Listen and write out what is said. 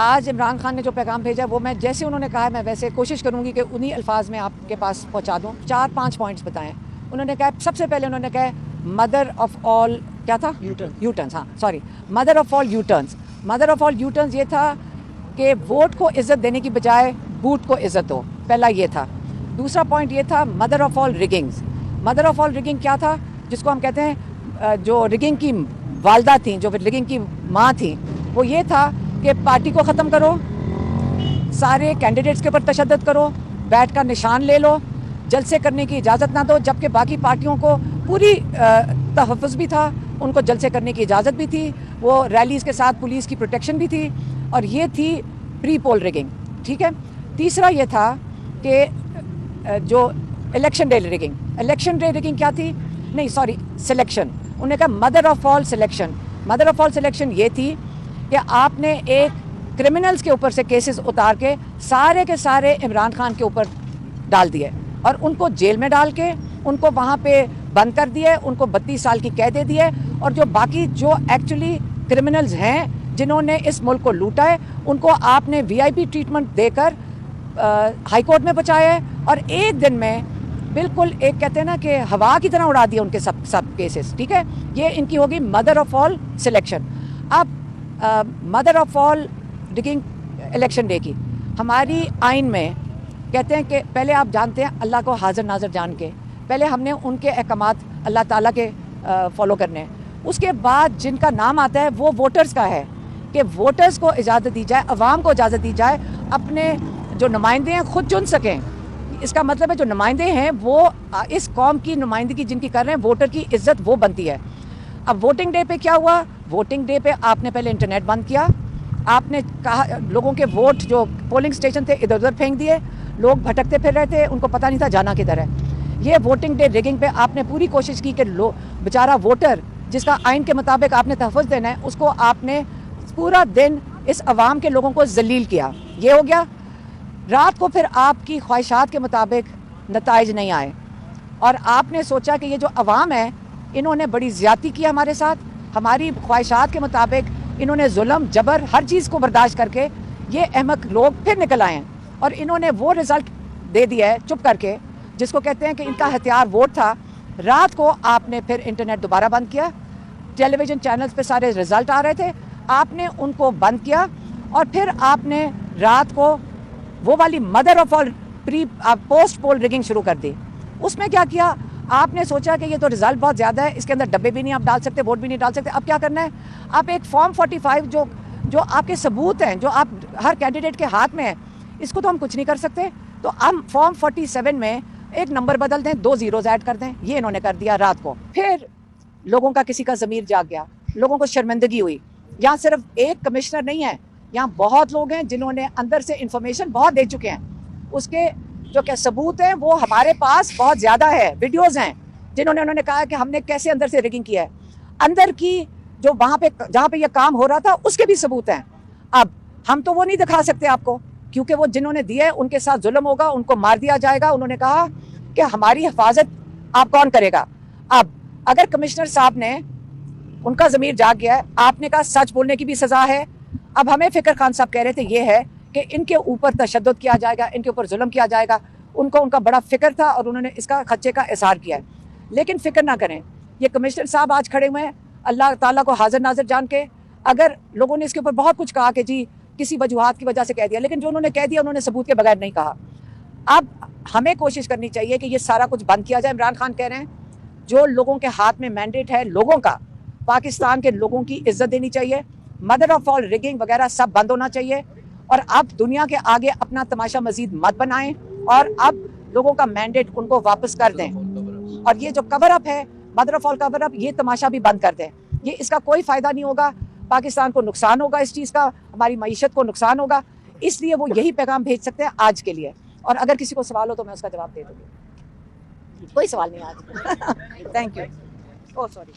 آج عمران خان نے جو پیغام بھیجا وہ میں جیسے انہوں نے کہا ہے میں ویسے کوشش کروں گی کہ انہی الفاظ میں آپ کے پاس پہنچا دوں. 4-5 پوائنٹس بتائیں. انہوں نے کہا سب سے پہلے انہوں نے کہا مدر آف آل کیا تھا یو ٹرنس. ہاں sorry, mother of all you turns. Mother of all you turns یہ تھا کہ ووٹ کو عزت دینے کی بجائے بوٹ کو عزت دو. پہلا یہ تھا. دوسرا پوائنٹ یہ تھا mother of all riggings. Mother of all rigging کیا تھا, جس کو ہم کہتے ہیں جو ریگنگ کی والدہ تھیں, جو ریگنگ کی ماں تھیں, وہ یہ تھا کہ پارٹی کو ختم کرو, سارے کینڈیڈیٹس کے اوپر تشدد کرو, بیٹھ کر نشان لے لو, جلسے کرنے کی اجازت نہ دو, جبکہ باقی پارٹیوں کو پوری تحفظ بھی تھا, ان کو جلسے کرنے کی اجازت بھی تھی, وہ ریلیز کے ساتھ پولیس کی پروٹیکشن بھی تھی, اور یہ تھی پری پول ریگنگ. ٹھیک ہے. تیسرا یہ تھا کہ جو election day rigging. Election day rigging کیا تھی, نہیں سوری سلیکشن. انہوں نے کہا mother of all selection. Mother of all selection یہ تھی کہ آپ نے ایک کرمنلز کے اوپر سے کیسز اتار کے سارے کے سارے عمران خان کے اوپر ڈال دیے, اور ان کو جیل میں ڈال کے ان کو وہاں پہ بند کر دیے, ان کو 32 سال کی قید دے دیے, اور جو باقی جو ایکچولی کرمنلز ہیں جنہوں نے اس ملک کو لوٹا ہے ان کو آپ نے VIP ٹریٹمنٹ دے کر ہائی کورٹ میں پہنچایا ہے, اور ایک دن میں بالکل ایک کہتے ہیں نا کہ ہوا کی طرح اڑا دیا ان کے سب کیسز. ٹھیک ہے. یہ ان کی ہوگی مدر آف آل سلیکشن. اب mother of all rigging election day کی ہماری آئین میں کہتے ہیں کہ پہلے آپ جانتے ہیں اللہ کو حاضر ناظر جان کے پہلے ہم نے ان کے احکامات اللہ تعالیٰ کے فالو کرنے ہیں. اس کے بعد جن کا نام آتا ہے وہ ووٹرز کا ہے کہ ووٹرز کو اجازت دی جائے, عوام کو اجازت دی جائے اپنے جو نمائندے ہیں خود چن سکیں. اس کا مطلب ہے جو نمائندے ہیں وہ اس قوم کی نمائندگی جن کی کر رہے ہیں, ووٹر کی عزت وہ بنتی ہے. اب ووٹنگ ڈے پہ کیا ہوا, ووٹنگ ڈے پہ آپ نے پہلے انٹرنیٹ بند کیا, آپ نے کہا لوگوں کے ووٹ جو پولنگ اسٹیشن تھے ادھر ادھر پھینک دیے, لوگ بھٹکتے پھر رہے تھے, ان کو پتہ نہیں تھا جانا کدھر ہے. یہ ووٹنگ ڈے ریگنگ پہ آپ نے پوری کوشش کی کہ بیچارہ ووٹر جس کا آئین کے مطابق آپ نے تحفظ دینا ہے اس کو آپ نے پورا دن اس عوام کے لوگوں کو ذلیل کیا. یہ ہو گیا. رات کو پھر آپ کی خواہشات کے مطابق نتائج نہیں آئے, اور آپ نے سوچا کہ یہ جو عوام ہے انہوں نے بڑی زیادتی کی ہمارے ساتھ, ہماری خواہشات کے مطابق انہوں نے ظلم جبر ہر چیز کو برداشت کر کے یہ احمق لوگ پھر نکل آئے ہیں, اور انہوں نے وہ رزلٹ دے دیا ہے چپ کر کے جس کو کہتے ہیں کہ ان کا ہتھیار ووٹ تھا. رات کو آپ نے پھر انٹرنیٹ دوبارہ بند کیا, ٹیلی ویژن چینلز پہ سارے رزلٹ آ رہے تھے, آپ نے ان کو بند کیا, اور پھر آپ نے رات کو وہ والی mother of all post poll rigging شروع کر دی. اس میں کیا کیا, آپ نے سوچا کہ یہ تو رزلٹ بہت زیادہ ہے, اس کے اندر ڈبے بھی نہیں آپ ڈال سکتے, ووٹ بھی نہیں ڈال سکتے. اب کیا کرنا ہے, آپ ایک فارم 45 جو آپ کے ثبوت ہیں جو آپ ہر کینڈیڈیٹ کے ہاتھ میں ہے, اس کو تو ہم کچھ نہیں کر سکتے, تو ہم فارم 47 میں ایک نمبر بدل دیں, 2 زیروز ایڈ کر دیں. یہ انہوں نے کر دیا رات کو. پھر لوگوں کا کسی کا ضمیر جاگ گیا, لوگوں کو شرمندگی ہوئی. یہاں صرف ایک کمشنر نہیں ہے, یہاں بہت لوگ ہیں جنہوں نے اندر سے انفارمیشن بہت دے چکے ہیں, اس کے جو کہ ثبوت ہیں وہ ہمارے پاس بہت زیادہ ہے, ویڈیوز ہیں انہوں نے کہا کہ ہم نے کیسے اندر سے ریگنگ کیا ہے, اندر کی جو وہاں پہ جہاں پہ یہ کام ہو رہا تھا اس کے بھی ثبوت ہیں. اب ہم تو وہ نہیں دکھا سکتے آپ کو, کیونکہ وہ جنہوں نے دیا ہے ان کے ساتھ ظلم ہوگا, ان کو مار دیا جائے گا. انہوں نے کہا کہ ہماری حفاظت آپ کون کرے گا. اب اگر کمشنر صاحب نے ان کا ضمیر جاگ گیا ہے, آپ نے کہا سچ بولنے کی بھی سزا ہے. اب ہمیں فکر خان صاحب کہہ رہے تھے یہ ہے کہ ان کے اوپر تشدد کیا جائے گا, ان کے اوپر ظلم کیا جائے گا. ان کا بڑا فکر تھا اور انہوں نے اس کا خدشے کا اظہار کیا ہے. لیکن فکر نہ کریں, یہ کمشنر صاحب آج کھڑے ہوئے ہیں اللہ تعالیٰ کو حاضر ناظر جان کے. اگر لوگوں نے اس کے اوپر بہت کچھ کہا کہ جی کسی وجوہات کی وجہ سے کہہ دیا, لیکن جو انہوں نے کہہ دیا انہوں نے ثبوت کے بغیر نہیں کہا. اب ہمیں کوشش کرنی چاہیے کہ یہ سارا کچھ بند کیا جائے. عمران خان کہہ رہے ہیں جو لوگوں کے ہاتھ میں مینڈیٹ ہے لوگوں کا, پاکستان کے لوگوں کی عزت دینی چاہیے. مدر آف آل ریگنگ وغیرہ سب بند ہونا چاہیے, اور اب دنیا کے آگے اپنا تماشا مزید مت بنائیں, اور اب لوگوں کا مینڈیٹ ان کو واپس کر دیں. اور یہ جو کور اپ ہے, مدر آف آل کور اپ, یہ تماشا بھی بند کر دیں. یہ اس کا کوئی فائدہ نہیں ہوگا, پاکستان کو نقصان ہوگا اس چیز کا, ہماری معیشت کو نقصان ہوگا. اس لیے وہ یہی پیغام بھیج سکتے ہیں آج کے لیے, اور اگر کسی کو سوال ہو تو میں اس کا جواب دے دوں گی. کوئی سوال نہیں آج. Thank you. Oh sorry.